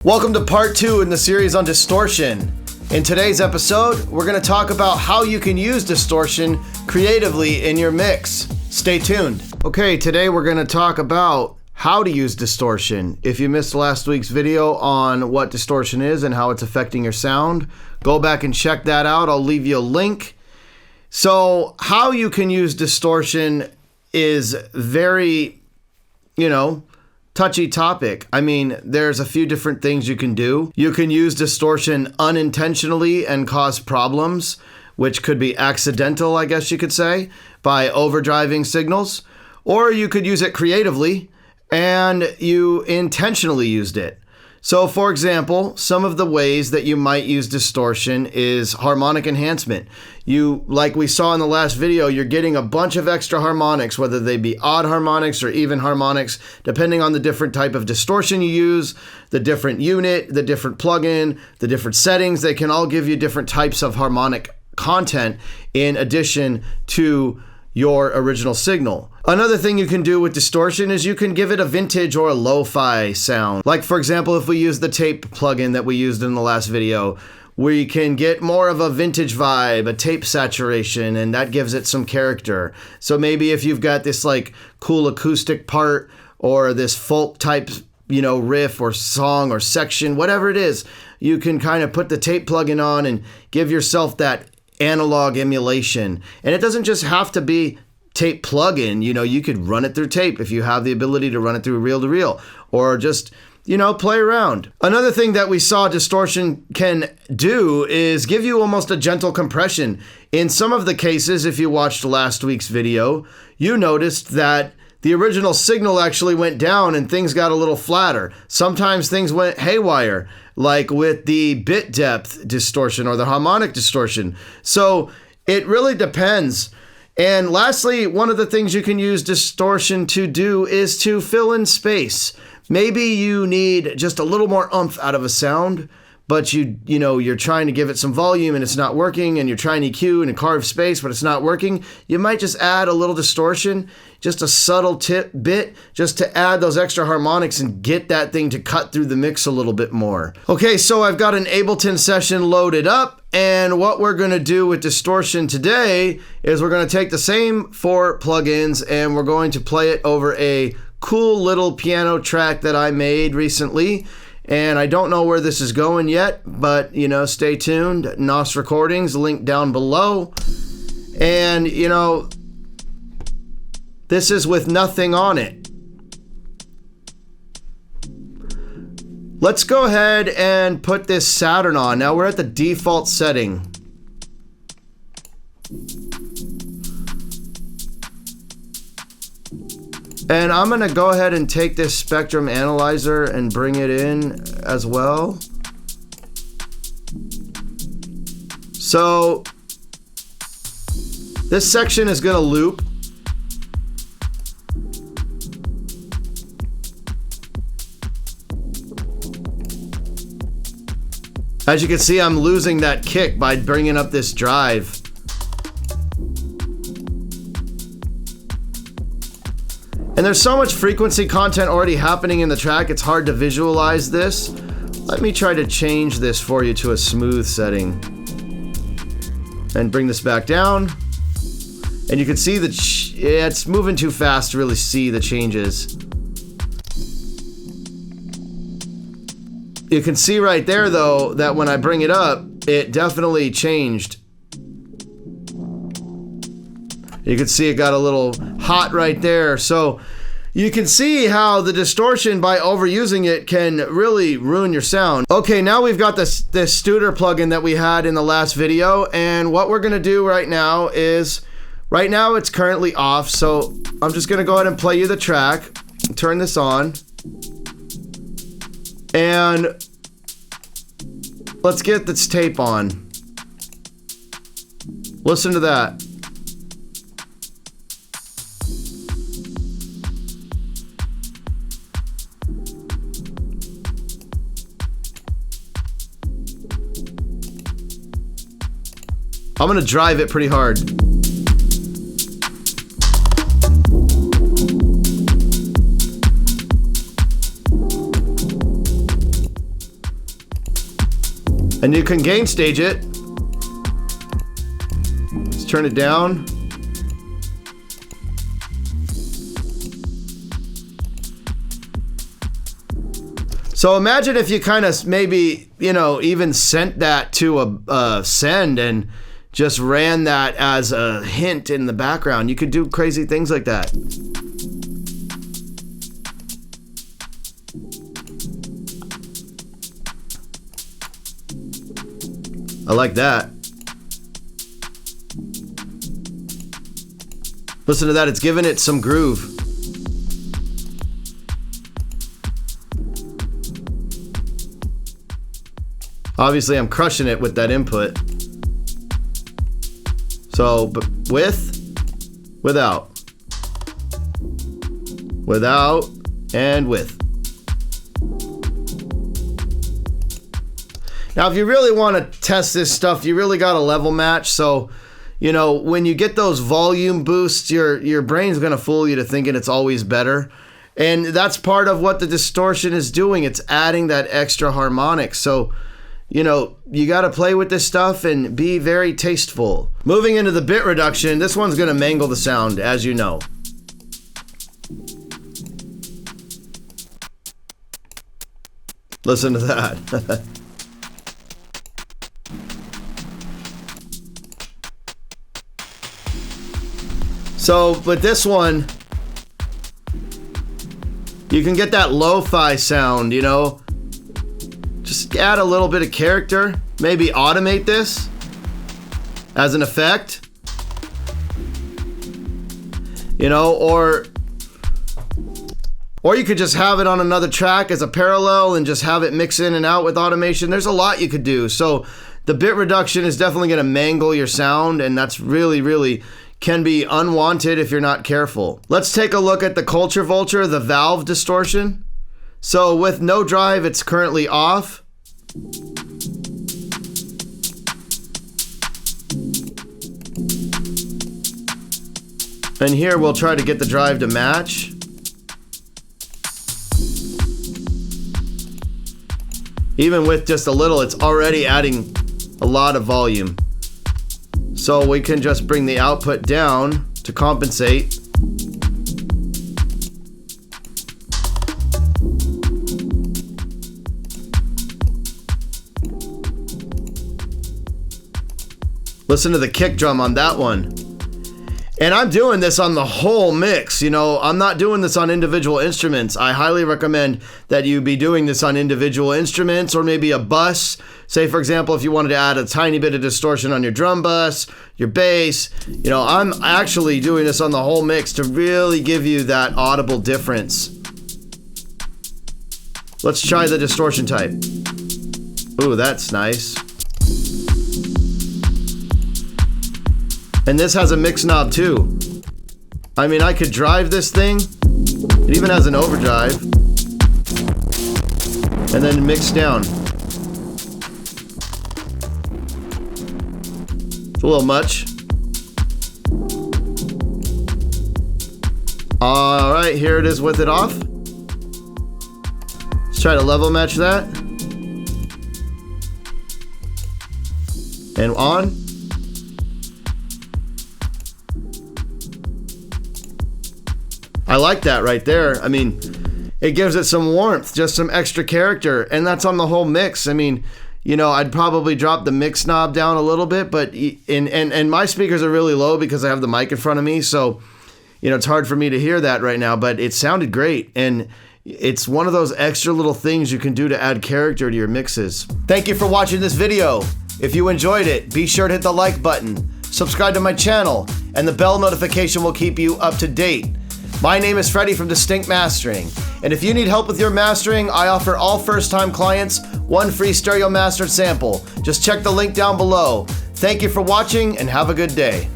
Welcome to part 2 in the series on distortion. In today's episode, we're going to talk about how you can use distortion creatively in your mix. Stay tuned. Okay, today we're going to talk about how to use distortion. If you missed last week's video on what distortion is and how it's affecting your sound, go back and check that out. I'll leave you a link. So, how you can use distortion is very, touchy topic. I mean, there's a few different things you can do. You can use distortion unintentionally and cause problems, which could be accidental, I guess you could say, by overdriving signals. Or you could use it creatively and you intentionally used it. So, for example, some of the ways that you might use distortion is harmonic enhancement. Like we saw in the last video, you're getting a bunch of extra harmonics, whether they be odd harmonics or even harmonics, depending on the different type of distortion you use, the different unit, the different plugin, the different settings. They can all give you different types of harmonic content in addition to your original signal. Another thing you can do with distortion is you can give it a vintage or a lo-fi sound. Like, for example, if we use the tape plugin that we used in the last video, we can get more of a vintage vibe, a tape saturation, and that gives it some character. So maybe if you've got this like cool acoustic part or this folk type, riff or song or section, whatever it is, you can kind of put the tape plugin on and give yourself that analog emulation. And it doesn't just have to be tape plugin. You could run it through tape if you have the ability to run it through reel to reel, or just play around. Another thing that we saw distortion can do is give you almost a gentle compression. In some of the cases, if you watched last week's video, you noticed that the original signal actually went down and things got a little flatter. Sometimes things went haywire, like with the bit depth distortion or the harmonic distortion. So it really depends. And lastly, one of the things you can use distortion to do is to fill in space. Maybe you need just a little more oomph out of a sound, but you're trying to give it some volume and it's not working, and you're trying to EQ and carve space, but it's not working. You might just add a little distortion, just a subtle bit, just to add those extra harmonics and get that thing to cut through the mix a little bit more. Okay, so I've got an Ableton session loaded up, and what we're going to do with distortion today is we're going to take the same 4 plugins and we're going to play it over a cool little piano track that I made recently. And I don't know where this is going yet, but, stay tuned. NOS Recordings, link down below. And, this is with nothing on it. Let's go ahead and put this Saturn on. Now we're at the default setting. And I'm going to go ahead and take this spectrum analyzer and bring it in as well. So this section is going to loop. As you can see, I'm losing that kick by bringing up this drive. And there's so much frequency content already happening in the track, it's hard to visualize this. Let me try to change this for you to a smooth setting. And bring this back down. And you can see that it's moving too fast to really see the changes. You can see right there, though, that when I bring it up, it definitely changed. You can see it got a little hot right there. So you can see how the distortion, by overusing it, can really ruin your sound. Okay, now we've got this Studer plugin that we had in the last video. And what we're going to do right now is, right now it's currently off. So I'm just going to go ahead and play you the track. Turn this on. And let's get this tape on. Listen to that. I'm gonna drive it pretty hard. And you can gain stage it. Let's turn it down. So imagine if you kind of maybe, even sent that to a send and just ran that as a hint in the background. You could do crazy things like that. I like that. Listen to that, it's giving it some groove. Obviously, I'm crushing it with that input. So, with, without, and with. Now, if you really want to test this stuff, you really got to level match. So, when you get those volume boosts, your brain's going to fool you to thinking it's always better. And that's part of what the distortion is doing. It's adding that extra harmonic. So, you got to play with this stuff and be very tasteful. Moving into the bit reduction, this one's going to mangle the sound, as you know. Listen to that. So with this one, you can get that lo-fi sound, Just add a little bit of character. Maybe automate this as an effect. Or you could just have it on another track as a parallel and just have it mix in and out with automation. There's a lot you could do. So the bit reduction is definitely going to mangle your sound, and that's really, really can be unwanted if you're not careful. Let's take a look at the Culture Vulture, the valve distortion. So with no drive, it's currently off. And here we'll try to get the drive to match. Even with just a little, it's already adding a lot of volume. So we can just bring the output down to compensate. Listen to the kick drum on that one. And I'm doing this on the whole mix. I'm not doing this on individual instruments. I highly recommend that you be doing this on individual instruments or maybe a bus. Say, for example, if you wanted to add a tiny bit of distortion on your drum bus, your bass. I'm actually doing this on the whole mix to really give you that audible difference. Let's try the distortion type. Ooh, that's nice. And this has a mix knob too. I mean, I could drive this thing. It even has an overdrive. And then mix down. It's a little much. All right, here it is with it off. Let's try to level match that. And on. I like that right there. I mean, it gives it some warmth, just some extra character, and that's on the whole mix. I mean, I'd probably drop the mix knob down a little bit, but and my speakers are really low because I have the mic in front of me, so it's hard for me to hear that right now, but it sounded great, and it's one of those extra little things you can do to add character to your mixes. Thank you for watching this video. If you enjoyed it, be sure to hit the like button, subscribe to my channel, and the bell notification will keep you up to date. My name is Freddie from Distinct Mastering, and if you need help with your mastering, I offer all first-time clients one free stereo mastered sample. Just check the link down below. Thank you for watching and have a good day.